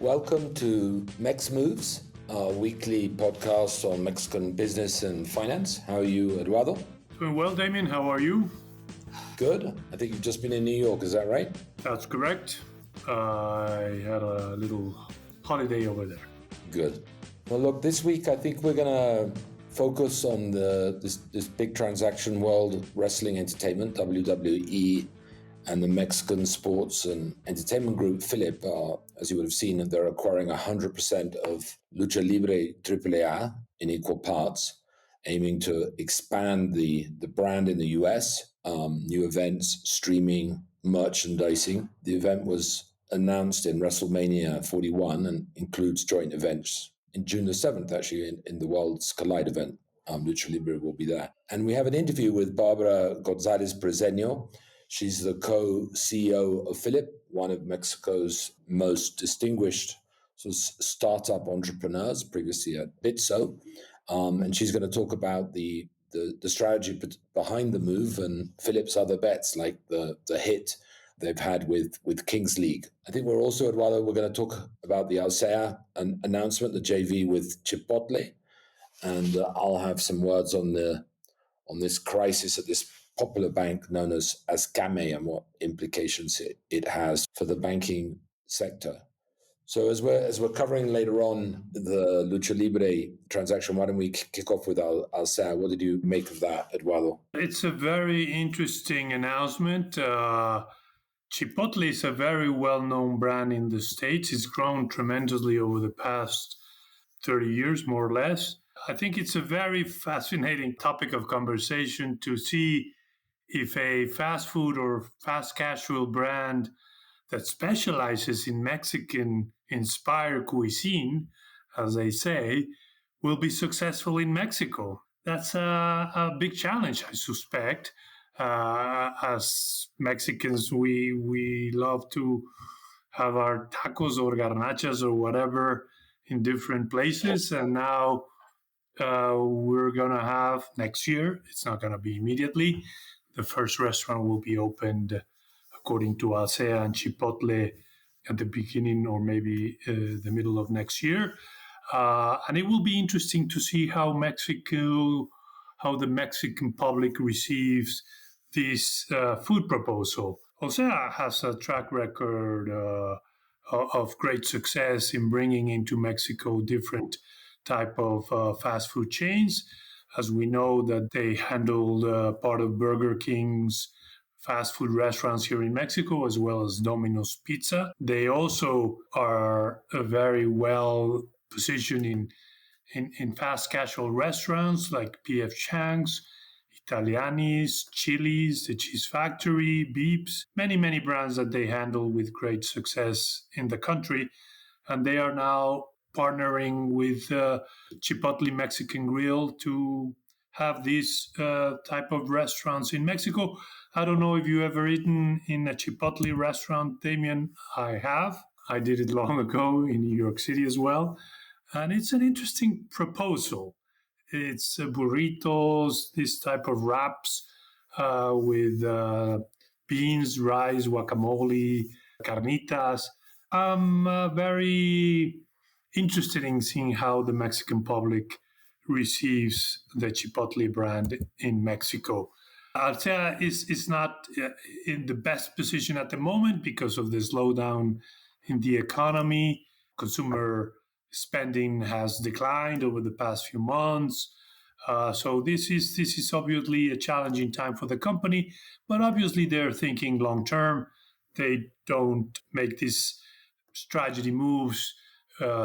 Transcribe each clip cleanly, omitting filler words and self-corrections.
Welcome to Mex Moves, our weekly podcast on Mexican business and finance. How are you, Eduardo? Doing well, Damien. How are you? Good. I think you've just been in New York, is that right? That's correct. I had a little holiday over there. Good. Well, look, this week I think we're going to focus on this big transaction, World Wrestling Entertainment, WWE, and the Mexican sports and entertainment group Fillip. As you would have seen, they're acquiring 100% of Lucha Libre AAA in equal parts, aiming to expand the brand in the US, new events, streaming, merchandising. The event was announced in WrestleMania 41 and includes joint events in June the 7th, actually, in the World's Collide event. Lucha Libre will be there. And we have an interview with Bárbara González Briseño. She's the co-CEO of Fillip, one of Mexico's most distinguished startup entrepreneurs, previously at Bitso. And she's going to talk about the strategy behind the move and Fillip's other bets, like the hit they've had with Kings League. I think we're also, Eduardo, we're going to talk about the Alsea announcement, the JV with Chipotle. And I'll have some words on this crisis at this popular bank known as CAME and what implications it has for the banking sector. So as we're covering later on the Lucha Libre transaction, why don't we kick off with Alsea? What did you make of that, Eduardo? It's a very interesting announcement. Chipotle is a very well-known brand in the States. It's grown tremendously over the past 30 years, more or less. I think it's a very fascinating topic of conversation to see if a fast food or fast casual brand that specializes in Mexican-inspired cuisine, as they say, will be successful in Mexico. That's a big challenge, I suspect. As Mexicans, we love to have our tacos or garnachas or whatever in different places. And now we're going to have next year, it's not going to be immediately, the first restaurant will be opened, according to Alsea and Chipotle, at the beginning or maybe the middle of next year. And it will be interesting to see how the Mexican public receives this food proposal. Alsea has a track record of great success in bringing into Mexico different type of fast food chains. As we know that they handled part of Burger King's fast food restaurants here in Mexico, as well as Domino's Pizza. They also are very well positioned in fast casual restaurants like P.F. Chang's, Italiani's, Chili's, The Cheese Factory, Beeps, many brands that they handle with great success in the country. And they are now partnering with Chipotle Mexican Grill to have these type of restaurants in Mexico. I don't know if you ever eaten in a Chipotle restaurant, Damien. I have. I did it long ago in New York City as well. And it's an interesting proposal. It's burritos, this type of wraps with beans, rice, guacamole, carnitas. I'm very interested in seeing how the Mexican public receives the Chipotle brand in Mexico. Alsea is not in the best position at the moment because of the slowdown in the economy. Consumer spending has declined over the past few months. So this is obviously a challenging time for the company, but obviously they're thinking long term. They don't make these strategy moves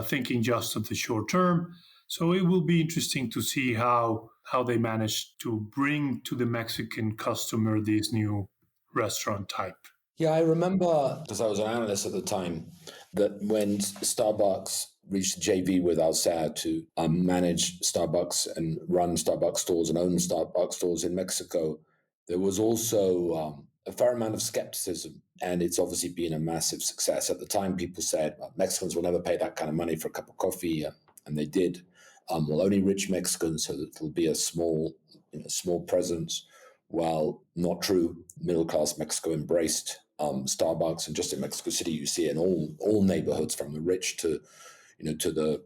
thinking just of the short term. So it will be interesting to see how they manage to bring to the Mexican customer this new restaurant type. Yeah, I remember, because I was an analyst at the time, that when Starbucks reached the JV with Alsea to manage Starbucks and run Starbucks stores and own Starbucks stores in Mexico, there was also a fair amount of skepticism. And it's obviously been a massive success. At the time, people said Mexicans will never pay that kind of money for a cup of coffee, and they did. Well, only rich Mexicans, so it'll be a small presence. Well, not true. Middle class Mexico embraced Starbucks, and just in Mexico City, you see it in all neighborhoods, from the rich to to the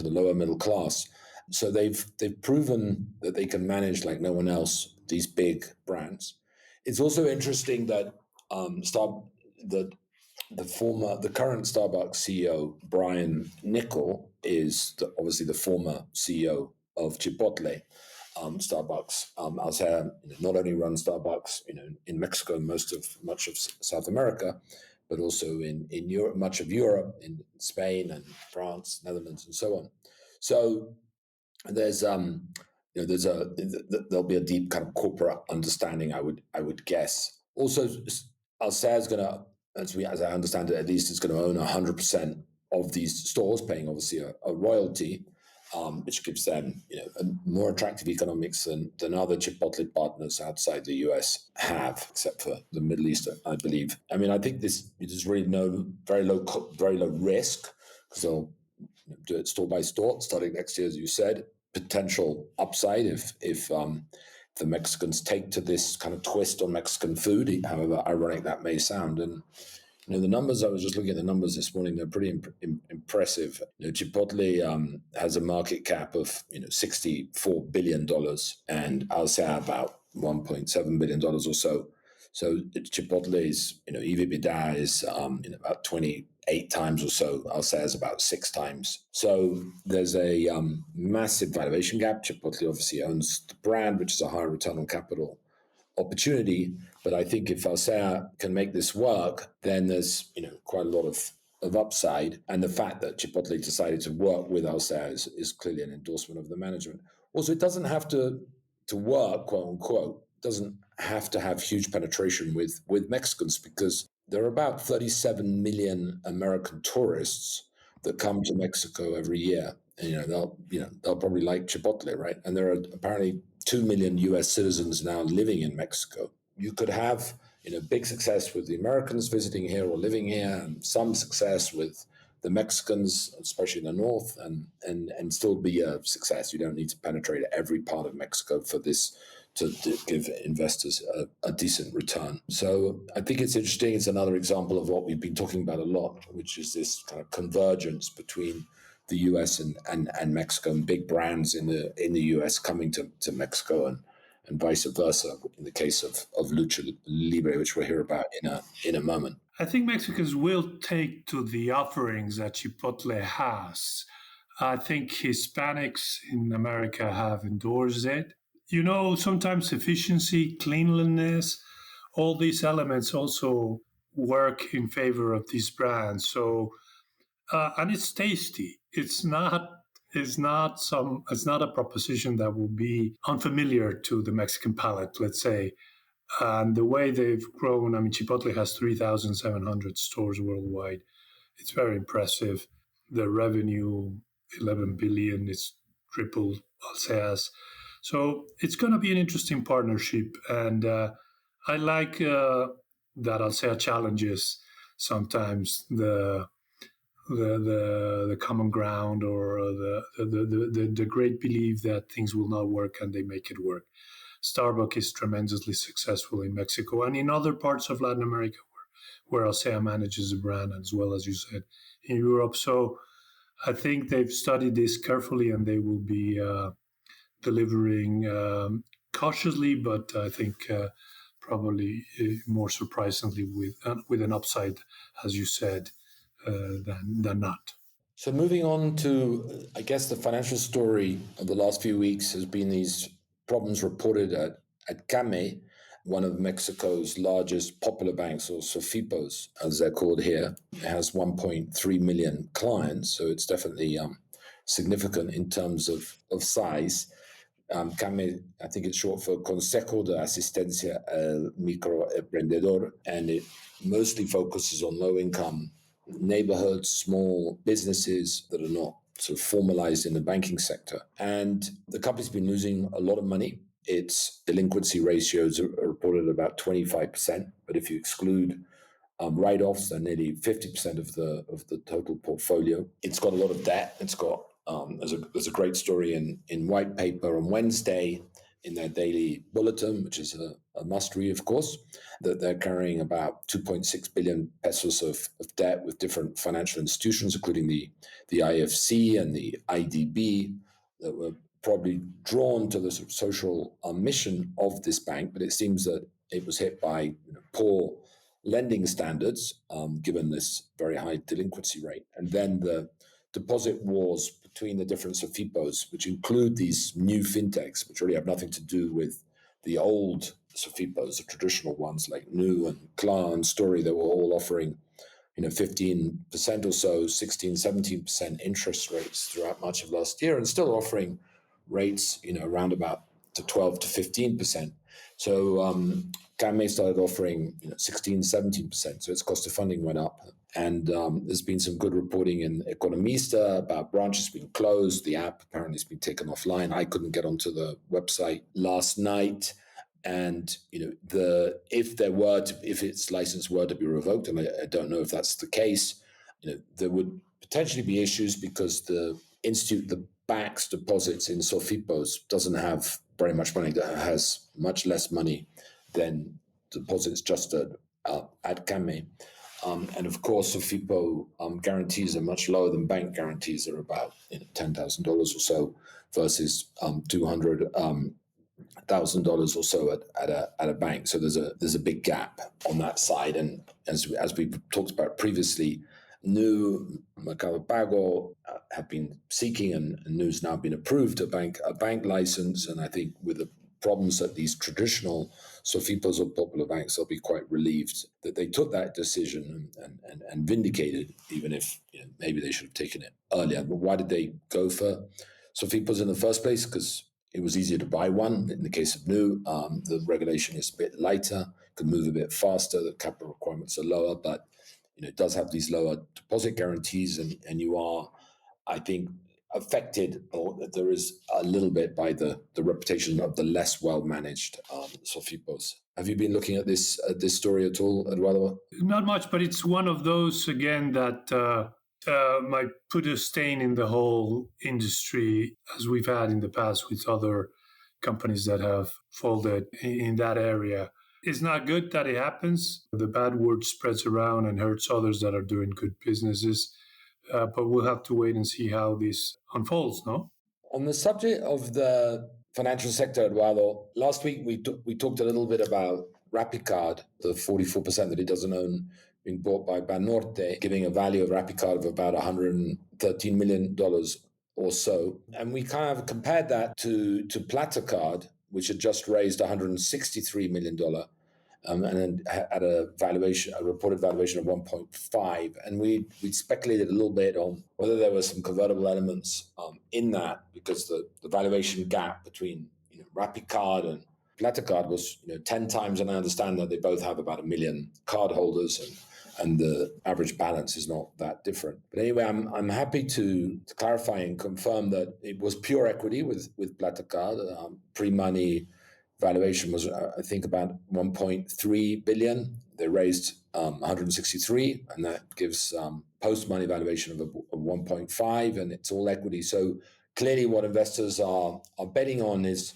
lower middle class. So they've proven that they can manage like no one else these big brands. It's also interesting that the current Starbucks CEO Brian Niccol is obviously the former CEO of Chipotle. Starbucks, Alsea, not only runs Starbucks, in Mexico, much of South America, but also in Europe, much of Europe, in Spain and France, Netherlands, and so on. So there's there'll be a deep kind of corporate understanding, I would guess. Also, Alsea is going to, as I understand it, at least, is going to own 100% of these stores, paying obviously a royalty, which gives them a more attractive economics than other Chipotle partners outside the US have, except for the Middle East, I believe. I mean, I think there's really very low risk, because they'll do it store by store starting next year, as you said. Potential upside if the Mexicans take to this kind of twist on Mexican food, however ironic that may sound. And the numbers, I was just looking at the numbers this morning, they're pretty impressive. Chipotle has a market cap of $64 billion, and Alsea about $1.7 billion or so. So Chipotle's EBITDA is about 28 times or so. Alsea is about 6 times. So there's a massive valuation gap. Chipotle obviously owns the brand, which is a higher return on capital opportunity. But I think if Alsea can make this work, then there's quite a lot of upside. And the fact that Chipotle decided to work with Alsea is clearly an endorsement of the management. Also, it doesn't have to work, quote unquote. Doesn't have to have huge penetration with Mexicans, because there are about 37 million American tourists that come to Mexico every year, and they'll probably like Chipotle, right? And there are apparently 2 million U.S. citizens now living in Mexico. You could have big success with the Americans visiting here or living here, and some success with the Mexicans, especially in the north, and still be a success. You don't need to penetrate every part of Mexico for this to give investors a decent return. So I think it's interesting. It's another example of what we've been talking about a lot, which is this kind of convergence between the US and Mexico, and big brands in the US coming to Mexico, and vice versa in the case of Lucha Libre, which we'll hear about in a moment. I think Mexicans will take to the offerings that Chipotle has. I think Hispanics in America have endorsed it. Sometimes efficiency, cleanliness, all these elements also work in favor of these brands. So, and it's tasty. It's not a proposition that will be unfamiliar to the Mexican palate, let's say. And the way they've grown, I mean, Chipotle has 3,700 stores worldwide. It's very impressive. The revenue, 11 billion, it's triple Alsea's. So it's going to be an interesting partnership. And I like that Alsea challenges sometimes the common ground, or the great belief that things will not work and they make it work. Starbucks is tremendously successful in Mexico and in other parts of Latin America where Alsea manages the brand, as well as you said, in Europe. So I think they've studied this carefully, and they will be delivering cautiously, but I think probably more surprisingly with an upside, as you said, than not. So moving on to, I guess, the financial story of the last few weeks has been these problems reported at CAME, one of Mexico's largest popular banks, or SOFIPOs, as they're called here. It has 1.3 million clients, so it's definitely significant in terms of size. CAME, I think it's short for Consejo de Asistencia al Microemprendedor, and it mostly focuses on low-income neighborhoods, small businesses that are not sort of formalized in the banking sector. And the company's been losing a lot of money. Its delinquency ratios are reported at about 25%, but if you exclude write-offs, they're nearly 50% of the total portfolio. It's got a lot of debt. It's got there's a great story in white paper on Wednesday in their daily bulletin, which is a must-read, of course, that they're carrying about 2.6 billion pesos of debt with different financial institutions, including the IFC and the IDB, that were probably drawn to the sort of social mission of this bank. But it seems that it was hit by poor lending standards, given this very high delinquency rate. And then the deposit wars between the different SOFIPOs, which include these new fintechs, which really have nothing to do with the old SOFIPOs, the traditional ones like Nu and Klar and Story, that were all offering 15% or so, 16, 17% interest rates throughout much of last year, and still offering rates, around about to 12 to 15%. So CAME started offering 16, 17%. So its cost of funding went up. And there's been some good reporting in Economista about branches being closed. The app apparently has been taken offline. I couldn't get onto the website last night. And if its license were to be revoked, and I don't know if that's the case, there would potentially be issues because the institute that backs deposits in SOFIPOs doesn't have very much money. That has much less money than deposits just at CAME. And of course, SOFIPO guarantees are much lower than bank guarantees. They're about $10,000 or so versus $200,000 or so at a bank. So there's a big gap on that side. And as we've talked about previously, Nu, Mercado Pago have been seeking, and Nu's now been approved a bank license. And I think with the problems that these traditional SOFIPOs or popular banks, they'll be quite relieved that they took that decision and vindicated, even if maybe they should have taken it earlier. But why did they go for SOFIPOs in the first place? Because it was easier to buy one. In the case of Nu, the regulation is a bit lighter, can move a bit faster, the capital requirements are lower, but it does have these lower deposit guarantees, and you are, I think, affected, or there is a little bit by the reputation of the less well-managed SOFIPOs. Have you been looking at this story at all, Eduardo? Not much, but it's one of those, again, that might put a stain in the whole industry, as we've had in the past with other companies that have folded in that area. It's not good that it happens. The bad word spreads around and hurts others that are doing good businesses. But we'll have to wait and see how this unfolds, no? On the subject of the financial sector, Eduardo, last week we talked a little bit about RappiCard, the 44% that it doesn't own, being bought by Banorte, giving a value of RappiCard of about $113 million or so. And we kind of compared that to PlataCard, which had just raised $163 million. And then at a reported valuation of 1.5. And we speculated a little bit on whether there were some convertible elements in that, because the valuation gap between RappiCard and PlataCard was 10 times, and I understand that they both have about 1 million card holders, and the average balance is not that different. But anyway, I'm happy to clarify and confirm that it was pure equity with PlataCard. Pre-money valuation was, I think, about 1.3 billion. They raised 163, and that gives post-money valuation of 1.5, and it's all equity. So clearly what investors are betting on is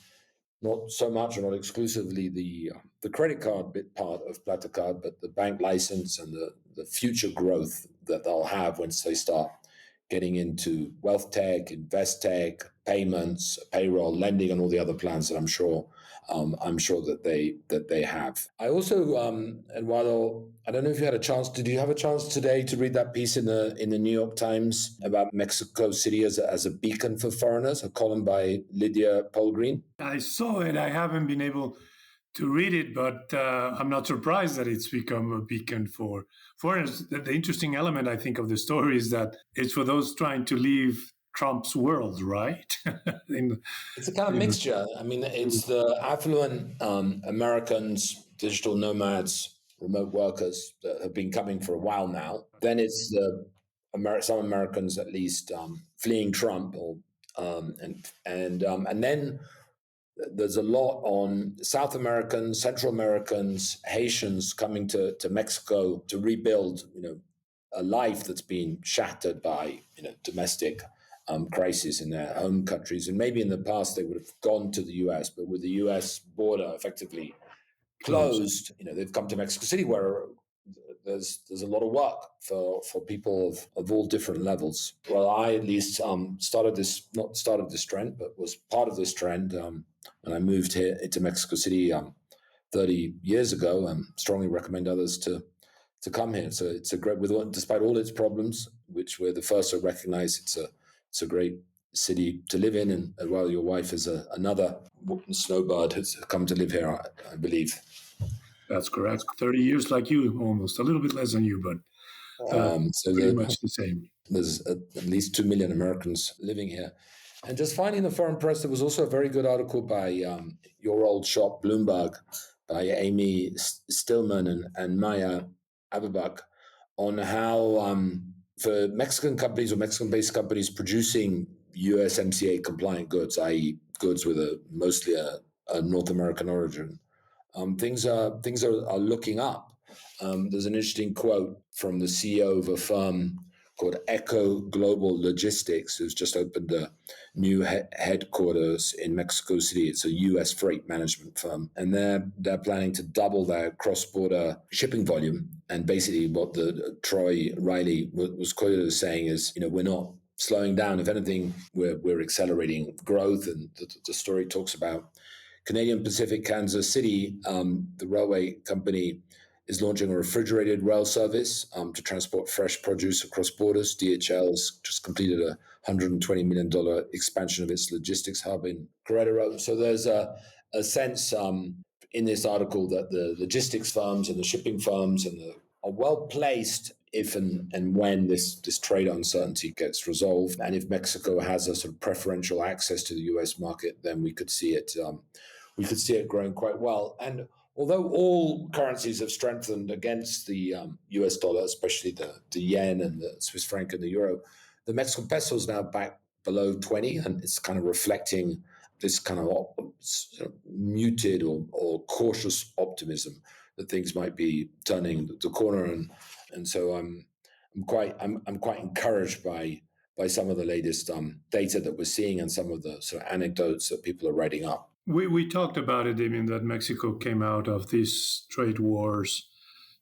not so much or not exclusively the credit card bit part of PlataCard, but the bank license and the future growth that they'll have once they start getting into wealth tech, invest tech, payments, payroll, lending, and all the other plans that I'm sure that they have. I also, Eduardo, I don't know if you had a chance. Did you have a chance today to read that piece in the New York Times about Mexico City as a beacon for foreigners, a column by Lydia Polgreen? I saw it. I haven't been able to read it, but I'm not surprised that it's become a beacon for foreigners. The interesting element, I think, of the story is that it's for those trying to leave Trump's world, right? It's a kind of mixture. I mean, it's the affluent Americans, digital nomads, remote workers that have been coming for a while now. Then it's some Americans, at least, fleeing Trump, and then there's a lot on South Americans, Central Americans, Haitians coming to Mexico to rebuild, a life that's been shattered by, domestic crisis in their home countries. And maybe in the past they would have gone to the US, but with the US border effectively closed. They've come to Mexico City, where there's a lot of work for people of all different levels. Well, I at least not started this trend, but was part of this trend when I moved here into Mexico City 30 years ago, and strongly recommend others to come here. So it's a great, despite all its problems, which we're the first to recognize, it's a great city to live in. And while your wife is another snowbird has come to live here, I believe. That's correct. 30 years like you, almost. A little bit less than you, but pretty much the same. There's at least 2 million Americans living here. And just finally, in the foreign press, there was also a very good article by your old shop, Bloomberg, by Amy Stillman and Maya Aberbach, on how for Mexican companies or Mexican-based companies producing USMCA compliant goods, i.e., goods with mostly a North American origin, things are looking up. There's an interesting quote from the CEO of a firm called Echo Global Logistics, who's just opened a new headquarters in Mexico City. It's a U.S. freight management firm, and they're planning to double their cross-border shipping volume. And basically, what the Troy Riley was quoted as saying is, we're not slowing down. If anything, we're accelerating growth. And the story talks about Canadian Pacific Kansas City, the railway company, is launching a refrigerated rail service to transport fresh produce across borders. DHL has just completed a $120 million expansion of its logistics hub in Querétaro. So there's a sense in this article that the logistics firms and the shipping firms are well placed if and when this trade uncertainty gets resolved. And if Mexico has a sort of preferential access to the US market, then we could see it growing quite well. And although all currencies have strengthened against the US dollar, especially the yen and the Swiss franc and the euro, the Mexican peso is now back below 20, and it's kind of reflecting this kind of muted or cautious optimism that things might be turning the corner. And so I'm quite encouraged by some of the latest data that we're seeing and some of the sort of anecdotes that people are writing up. We talked about it, Damien, that Mexico came out of these trade wars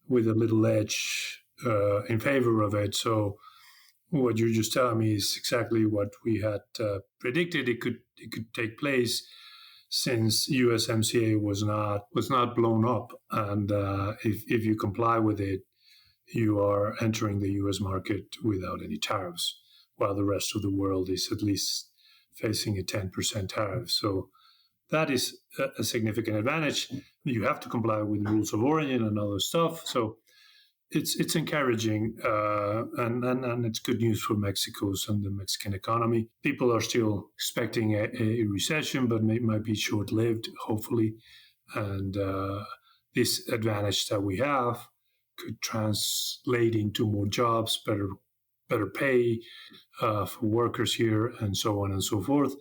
with a little edge in favor of it. So what you're just telling me is exactly what we had predicted. It could take place since USMCA was not blown up, and if you comply with it, you are entering the US market without any tariffs, while the rest of the world is at least facing a 10% tariff. So that is a significant advantage. You have to comply with rules of origin and other stuff. So it's encouraging, and it's good news for Mexico's and the Mexican economy. People are still expecting a recession, but it might be short-lived, hopefully. And this advantage that we have could translate into more jobs, better pay for workers here, and so on and so forth.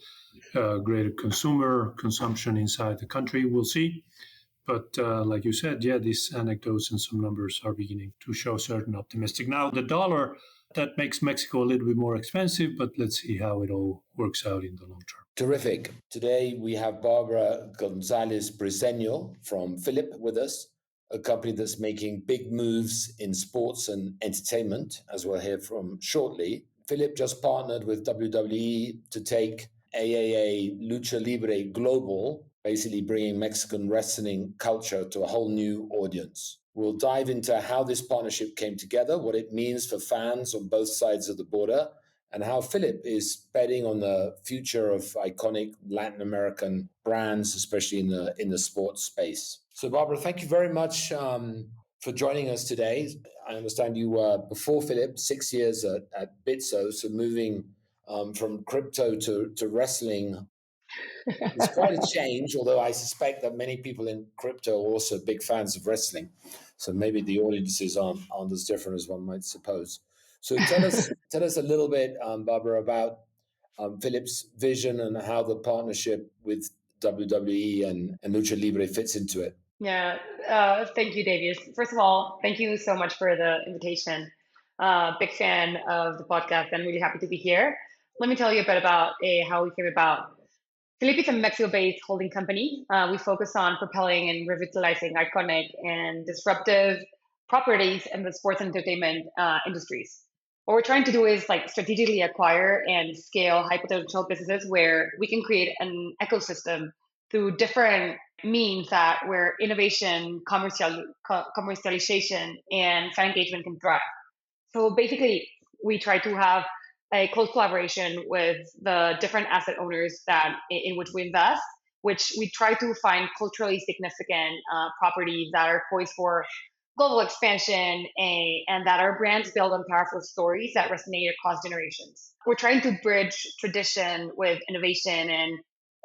Greater consumer consumption inside the country, we'll see. But like you said, these anecdotes and some numbers are beginning to show certain optimistic. Now, the dollar, that makes Mexico a little bit more expensive, but let's see how it all works out in the long term. Terrific. Today, we have Bárbara González Briseño from Fillip with us, a company that's making big moves in sports and entertainment, as we'll hear from shortly. Fillip just partnered with WWE to take AAA Lucha Libre global, basically bringing Mexican wrestling culture to a whole new audience. We'll dive into how this partnership came together, what it means for fans on both sides of the border, and how Fillip is betting on the future of iconic Latin American brands, especially in the sports space. So, Bárbara, thank you very much for joining us today. I understand you were, before Fillip, 6 years at Bitso, so moving from crypto to wrestling. It's quite a change, although I suspect that many people in crypto are also big fans of wrestling. So maybe the audiences aren't as different as one might suppose. So tell us a little bit, Bárbara, about Fillip's vision and how the partnership with WWE and Lucha Libre fits into it. Yeah, thank you, Davies. First of all, thank you so much for the invitation. Big fan of the podcast. I'm really happy to be here. Let me tell you a bit about how we came about. Fillip is a Mexico-based holding company. We focus on propelling and revitalizing iconic and disruptive properties in the sports and entertainment industries. What we're trying to do is like strategically acquire and scale high potential businesses where we can create an ecosystem through different means that where innovation, commercialization, and fan engagement can thrive. So basically, we try to have a close collaboration with the different asset owners that in which we invest, which we try to find culturally significant properties that are poised for global expansion and that are brands built on powerful stories that resonate across generations. We're trying to bridge tradition with innovation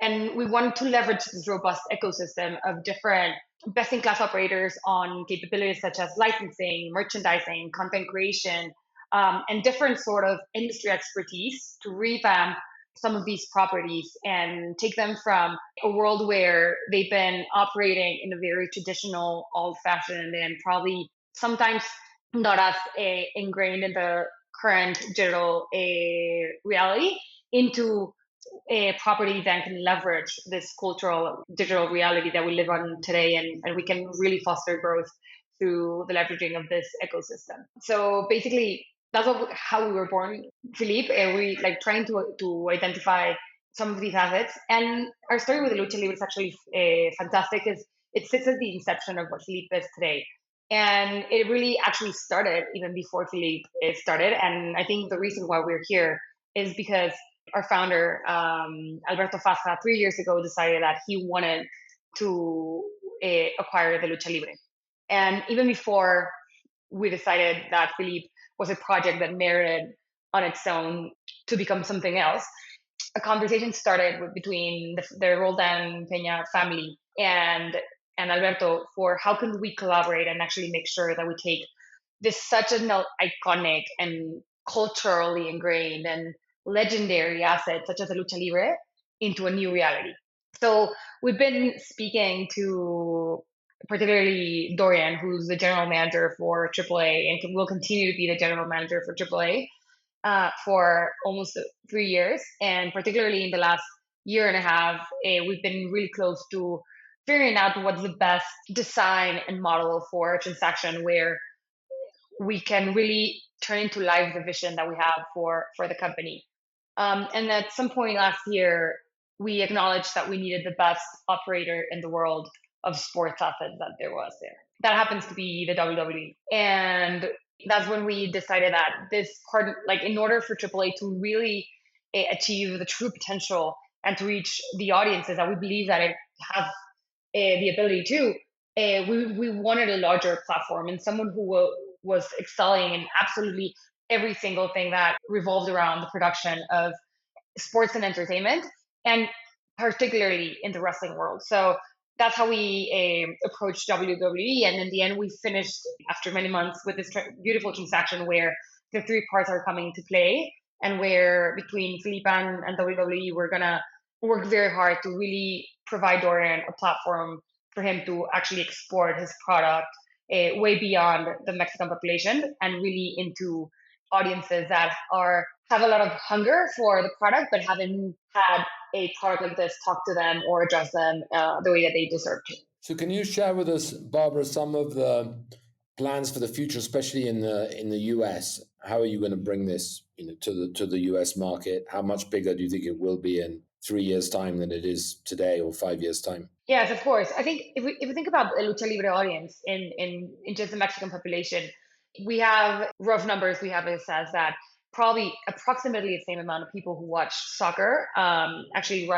and we want to leverage this robust ecosystem of different best-in-class operators on capabilities such as licensing, merchandising, content creation, and different sort of industry expertise to revamp some of these properties and take them from a world where they've been operating in a very traditional, old-fashioned, and probably sometimes not as ingrained in the current digital reality into a property that can leverage this cultural digital reality that we live on today and we can really foster growth through the leveraging of this ecosystem. So basically that's how we were born, Fillip, and we like trying to identify some of these assets. And our story with the Lucha Libre is actually fantastic. It sits at the inception of what Fillip is today. And it really actually started even before Fillip started. And I think the reason why we're here is because our founder, Alberto Fasa, 3 years ago decided that he wanted to acquire the Lucha Libre. And even before we decided that Fillip was a project that merited on its own to become something else, a conversation started between the Roldan Peña family and Alberto for how can we collaborate and actually make sure that we take this such an iconic and culturally ingrained and legendary asset such as the Lucha Libre into a new reality. So we've been speaking to particularly Dorian, who's the general manager for AAA and will continue to be the general manager for AAA for almost 3 years. And particularly in the last year and a half, we've been really close to figuring out what's the best design and model for a transaction where we can really turn into life the vision that we have for the company. And at some point last year, we acknowledged that we needed the best operator in the world of sports assets that there was there. That happens to be the WWE. And that's when we decided that this part, like in order for AAA to really achieve the true potential and to reach the audiences that we believe that it has the ability to, we wanted a larger platform and someone who was excelling in absolutely every single thing that revolved around the production of sports and entertainment, and particularly in the wrestling world. So that's how we approached WWE. And in the end, we finished after many months with this beautiful transaction where the three parts are coming to play and where between Fillip and WWE, we're going to work very hard to really provide Dorian a platform for him to actually export his product way beyond the Mexican population and really into audiences that have a lot of hunger for the product, but haven't had a product like this talk to them or address them the way that they deserve to. So can you share with us, Barbara, some of the plans for the future, especially in the US? How are you going to bring this to the US market? How much bigger do you think it will be in 3 years' time than it is today or 5 years' time? Yes, of course. I think if we think about the Lucha Libre audience in just the Mexican population, we have rough numbers. We have it says that probably approximately the same amount of people who watch soccer actually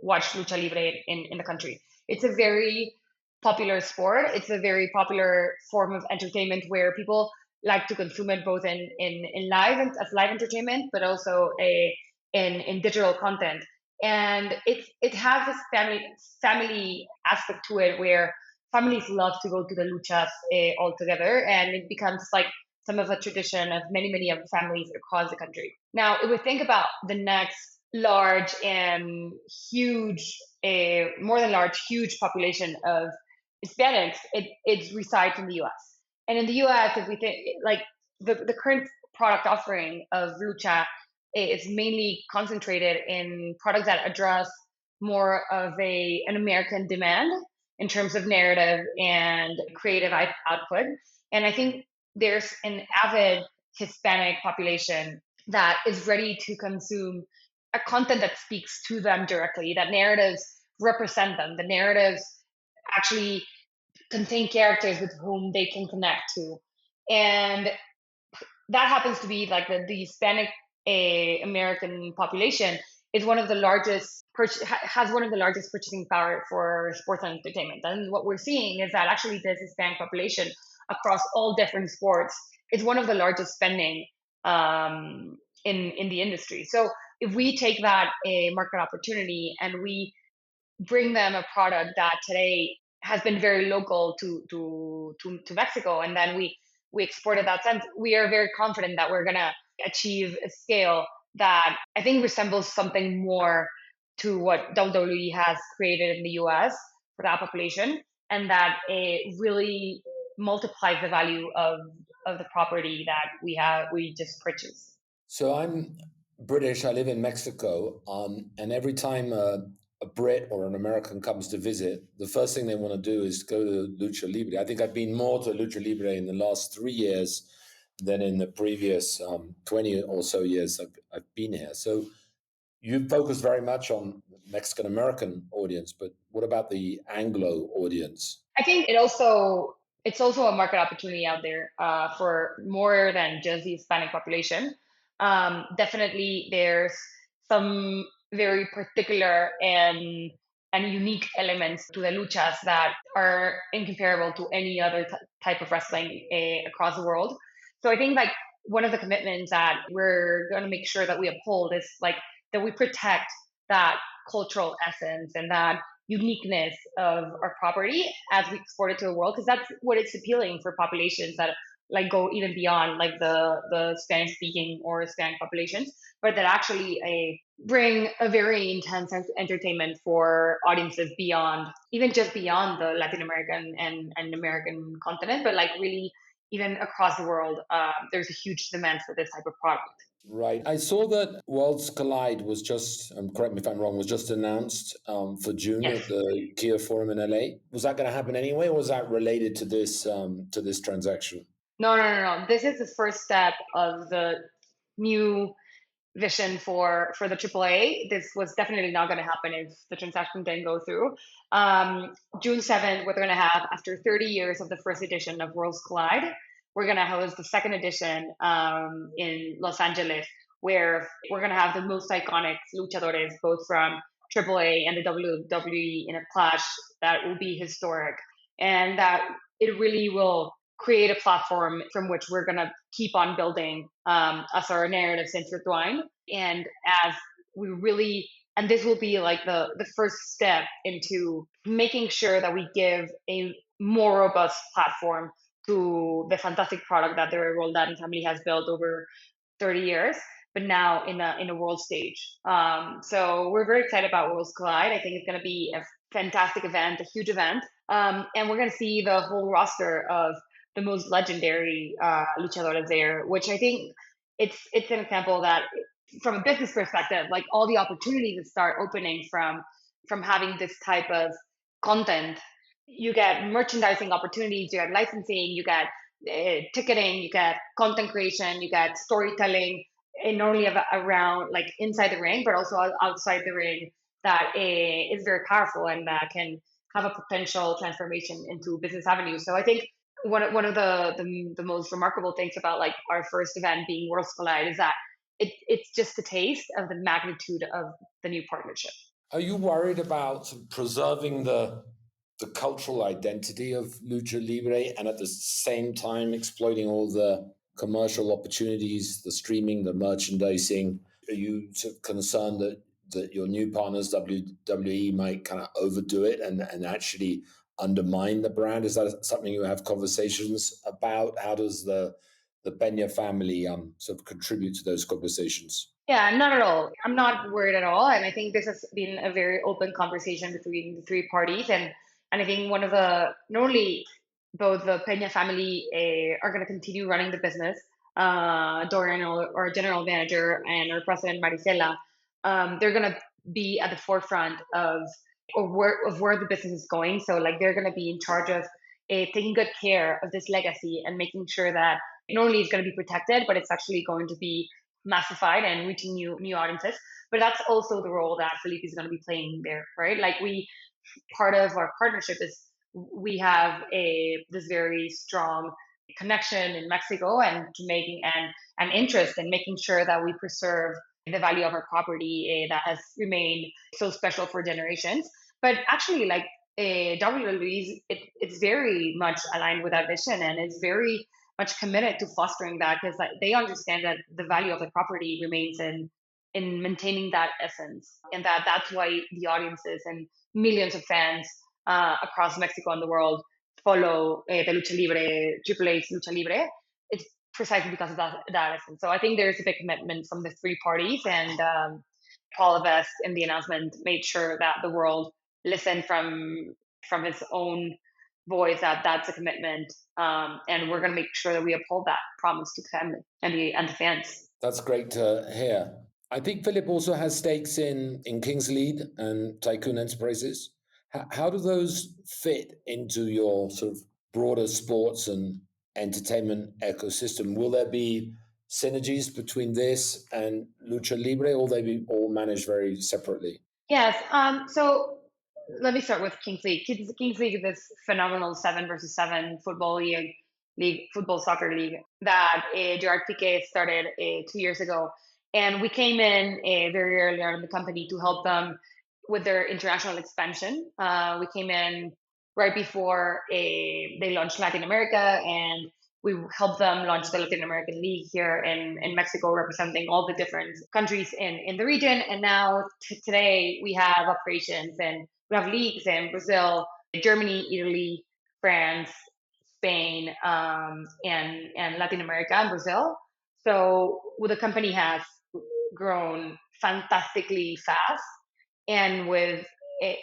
watch Lucha Libre in the country. It's a very popular sport. It's a very popular form of entertainment where people like to consume it both in as live entertainment, but also in digital content. And it has this family aspect to it where families love to go to the luchas all together, and it becomes like some of a tradition of many of families across the country. Now, if we think about the next large and huge, more than large, huge population of Hispanics, it resides in the U.S. And in the U.S., if we think like the current product offering of lucha is mainly concentrated in products that address more of an American demand in terms of narrative and creative output. And I think there's an avid Hispanic population that is ready to consume a content that speaks to them directly, that narratives represent them, the narratives actually contain characters with whom they can connect to. And that happens to be like the Hispanic American population is one of the largest has one of the largest purchasing power for sports and entertainment. And what we're seeing is that actually this Hispanic population across all different sports is one of the largest spending in the industry. So if we take that a market opportunity and we bring them a product that today has been very local to Mexico, and then we exported that sense, we are very confident that we're gonna achieve a scale that I think resembles something more to what WWE has created in the US for that population, and that it really multiplies the value of the property that we just purchased. So I'm British. I live in Mexico, and every time a Brit or an American comes to visit, the first thing they want to do is go to Lucha Libre. I think I've been more to Lucha Libre in the last 3 years than in the previous 20 or so years I've been here. So you focus very much on Mexican American audience, but what about the Anglo audience? I think it's also a market opportunity out there for more than just the Hispanic population. Definitely, there's some very particular and unique elements to the luchas that are incomparable to any other type of wrestling across the world. So I think like one of the commitments that we're going to make sure that we uphold is like that we protect that cultural essence and that uniqueness of our property as we export it to the world, because that's what it's appealing for populations that like go even beyond like the Spanish speaking or Hispanic populations, but that actually bring a very intense entertainment for audiences beyond even just beyond the Latin American and American continent, but like really even across the world. There's a huge demand for this type of product. Right. I saw that Worlds Collide was just, correct me if I'm wrong, was just announced for June Yes. at the Kia Forum in LA. Was that going to happen anyway, or was that related to this transaction? No. This is the first step of the new vision for the AAA. This was definitely not going to happen if the transaction didn't go through. June 7th, we're going to have, after 30 years of the first edition of Worlds Collide, we're going to host the second edition in Los Angeles, where we're going to have the most iconic luchadores, both from AAA and the WWE, in a clash that will be historic. And that it really will create a platform from which we're going to keep on building as our narratives intertwine. And as we really, and this will be like the first step into making sure that we give a more robust platform to the fantastic product that the Roldan family has built over 30 years, but now in a world stage. So we're very excited about Worlds Collide. I think it's going to be a fantastic event, a huge event. And we're going to see the whole roster of the most legendary luchadores there, which I think it's an example that from a business perspective, like all the opportunities that start opening from having this type of content. You get merchandising opportunities, you get licensing, you get ticketing, you get content creation, you get storytelling, and not only around like inside the ring, but also outside the ring, that is very powerful and that can have a potential transformation into business avenues. So I think one of the most remarkable things about like our first event being Worlds Collide is that it's just a taste of the magnitude of the new partnership. Are you worried about preserving the cultural identity of Lucha Libre and at the same time exploiting all the commercial opportunities, the streaming, the merchandising? Are you sort of concerned that your new partners, WWE, might kind of overdo it and actually undermine the brand? Is that something you have conversations about? How does the Peña family sort of contribute to those conversations? Yeah, not at all. I'm not worried at all. And I think this has been a very open conversation between the three parties. And I think one of not only both the Peña family are going to continue running the business, Dorian, our general manager, and our president, Maricela, they're going to be at the forefront of where the business is going. So like they're going to be in charge of taking good care of this legacy and making sure that not only it's going to be protected, but it's actually going to be massified and reaching new audiences. But that's also the role that Fillip is going to be playing there, right? Like part of our partnership is we have this very strong connection in Mexico and to making an interest in making sure that we preserve the value of our property that has remained so special for generations. But actually, like WWE, it's very much aligned with that vision and is very much committed to fostering that because like, they understand that the value of the property remains in maintaining that essence, and that's why the audiences and millions of fans across Mexico and the world follow the Lucha Libre, AAA's Lucha Libre. It's precisely because of that essence. So I think there's a big commitment from the three parties, and Paul Levesque in the announcement made sure that the world listened from his own voice that that's a commitment, and we're going to make sure that we uphold that promise to the family and the fans. That's great to hear. I think Fillip also has stakes in Kings League and Tycoon Enterprises. How do those fit into your sort of broader sports and entertainment ecosystem? Will there be synergies between this and Lucha Libre, or will they be all managed very separately? Yes. So let me start with Kings League. Kings League is this phenomenal 7-versus-7 football soccer league that Gerard Piqué started 2 years ago. And we came in very early on in the company to help them with their international expansion. We came in right before they launched Latin America, and we helped them launch the Latin American League here in Mexico, representing all the different countries in the region. And now today we have operations and we have leagues in Brazil, Germany, Italy, France, Spain, and Latin America and Brazil. So the company has grown fantastically fast and with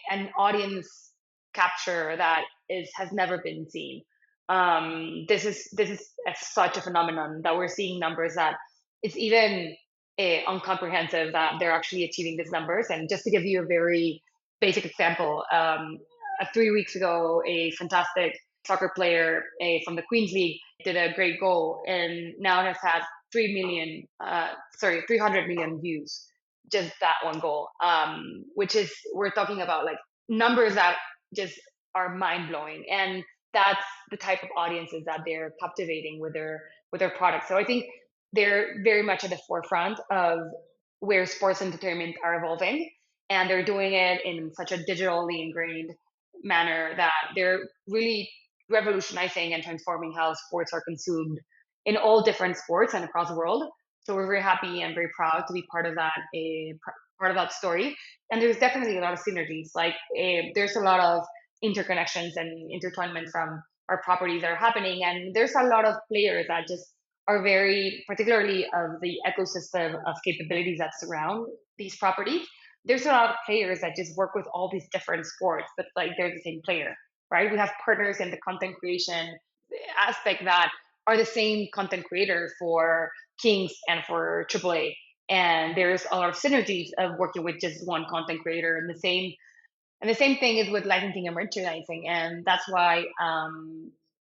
an audience capture that has never been seen. This is such a phenomenon that we're seeing numbers that it's even uncomprehensive that they're actually achieving these numbers. And just to give you a very basic example, 3 weeks ago, a fantastic soccer player from the Queens League did a great goal, and now it has had 300 million views, just that one goal, which is, we're talking about like numbers that just are mind blowing. And that's the type of audiences that they're captivating with their products. So I think they're very much at the forefront of where sports entertainment are evolving, and they're doing it in such a digitally ingrained manner that they're really revolutionizing and transforming how sports are consumed in all different sports and across the world. So we're very happy and very proud to be part of that story. And there's definitely a lot of synergies. Like there's a lot of interconnections and intertwinement from our properties that are happening, and there's a lot of players that just are very particularly of the ecosystem of capabilities that surround these properties. There's a lot of players that just work with all these different sports, but like they're the same player, right? We have partners in the content creation aspect that are the same content creator for Kings and for AAA. And there's a lot of synergies of working with just one content creator, and the same thing is with licensing and merchandising. And that's why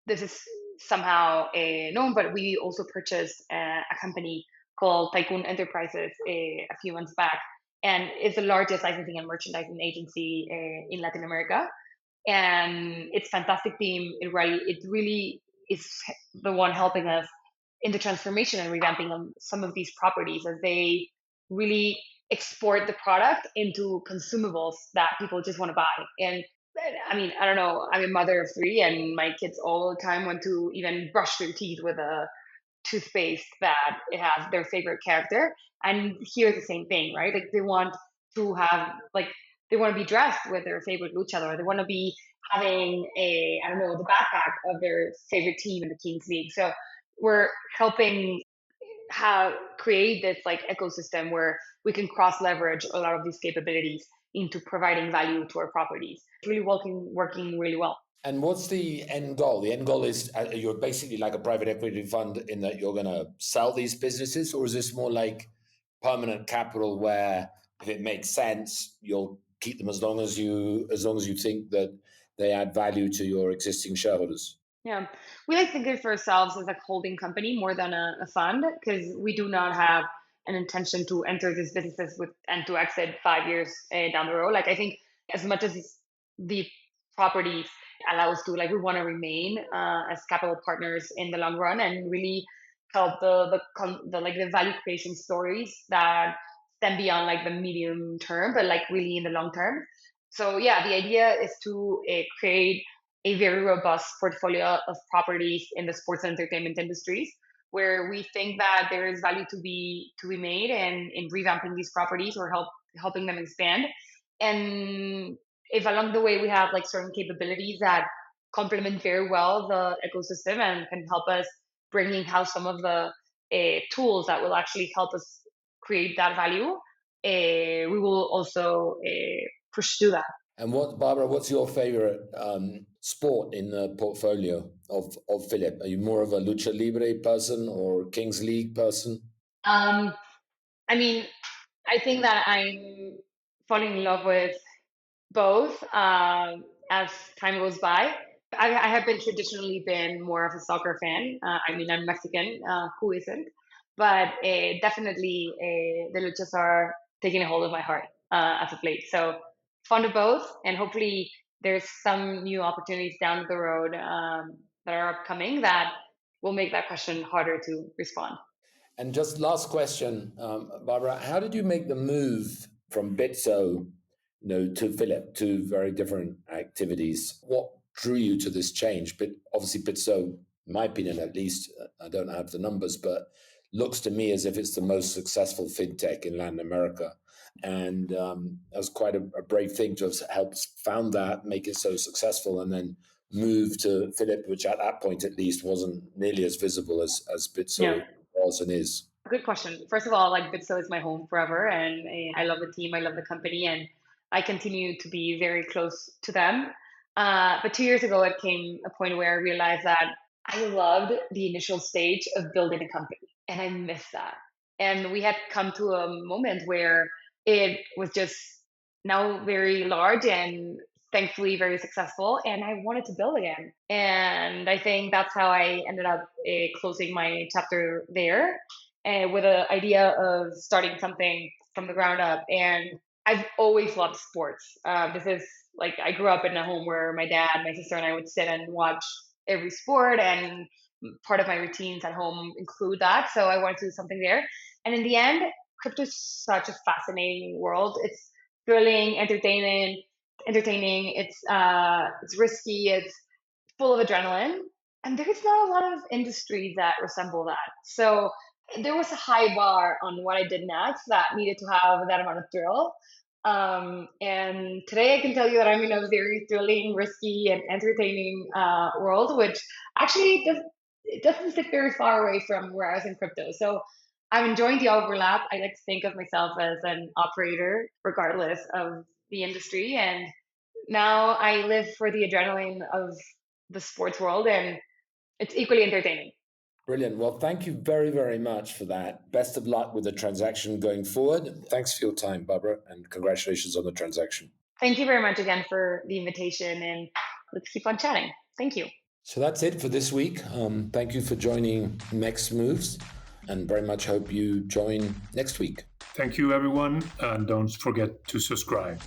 this is somehow known, but we also purchased a company called Tycoon Enterprises a few months back, and it's the largest licensing and merchandising agency in Latin America. And it's fantastic team. It really is the one helping us in the transformation and revamping of some of these properties as they really export the product into consumables that people just want to buy. And I mean, I don't know, I'm a mother of 3 and my kids all the time want to even brush their teeth with a toothpaste that it has their favorite character. And here's the same thing, right? Like they want to be dressed with their favorite luchador. They want to be having the backpack of their favorite team in the Kings League. So we're helping create this like ecosystem where we can cross leverage a lot of these capabilities into providing value to our properties. It's really working really well. And what's the end goal? The end goal is you're basically like a private equity fund in that you're going to sell these businesses, or is this more like permanent capital where if it makes sense, you'll keep them as long as you think that they add value to your existing shareholders. Yeah, we like to think of ourselves as a holding company more than a fund, because we do not have an intention to enter these businesses with and to exit 5 years down the road. Like, I think as much as the properties allow us to, like, we want to remain as capital partners in the long run and really help the value creation stories that stem beyond like the medium term, but like really in the long term. So yeah, the idea is to create a very robust portfolio of properties in the sports and entertainment industries, where we think that there is value to be made in revamping these properties or helping them expand. And if along the way we have like certain capabilities that complement very well the ecosystem and can help us bring in-house some of the tools that will actually help us create that value, we will also pursue that. And Barbara, what's your favorite sport in the portfolio of Fillip? Are you more of a Lucha Libre person or Kings League person? I mean, I think that I'm falling in love with both as time goes by. I have traditionally been more of a soccer fan. I mean, I'm Mexican, who isn't? But definitely the luchas are taking a hold of my heart as of late. So fond of both, and hopefully there's some new opportunities down the road that are upcoming that will make that question harder to respond. And just last question, Barbara, how did you make the move from Bitso, to Fillip, two very different activities? What drew you to this change? But obviously Bitso, in my opinion at least, I don't have the numbers, but looks to me as if it's the most successful fintech in Latin America. And that was quite a brave thing to have helped found that, make it so successful, and then move to Fillip, which at that point at least wasn't nearly as visible as Bitso was and is. Good question. First of all, like, Bitso is my home forever, and I love the team, I love the company, and I continue to be very close to them. But 2 years ago, it came a point where I realized that I loved the initial stage of building a company, and I missed that. And we had come to a moment where it was just now very large and thankfully very successful, and I wanted to build again. And I think that's how I ended up closing my chapter there, with the idea of starting something from the ground up. And I've always loved sports. This is like, I grew up in a home where my dad, my sister, and I would sit and watch every sport, and part of my routines at home include that. So I wanted to do something there. And in the end, crypto is such a fascinating world. It's thrilling, entertaining. It's risky. It's full of adrenaline, and there's not a lot of industries that resemble that. So there was a high bar on what I did next that needed to have that amount of thrill. And today I can tell you that I'm in a very thrilling, risky, and entertaining world, which actually doesn't sit very far away from where I was in crypto. So I'm enjoying the overlap. I like to think of myself as an operator, regardless of the industry. And now I live for the adrenaline of the sports world, and it's equally entertaining. Brilliant. Well, thank you very, very much for that. Best of luck with the transaction going forward. Thanks for your time, Barbara, and congratulations on the transaction. Thank you very much again for the invitation, and let's keep on chatting. Thank you. So that's it for this week. Thank you for joining Mex Moves, and very much hope you join next week. Thank you, everyone, and don't forget to subscribe.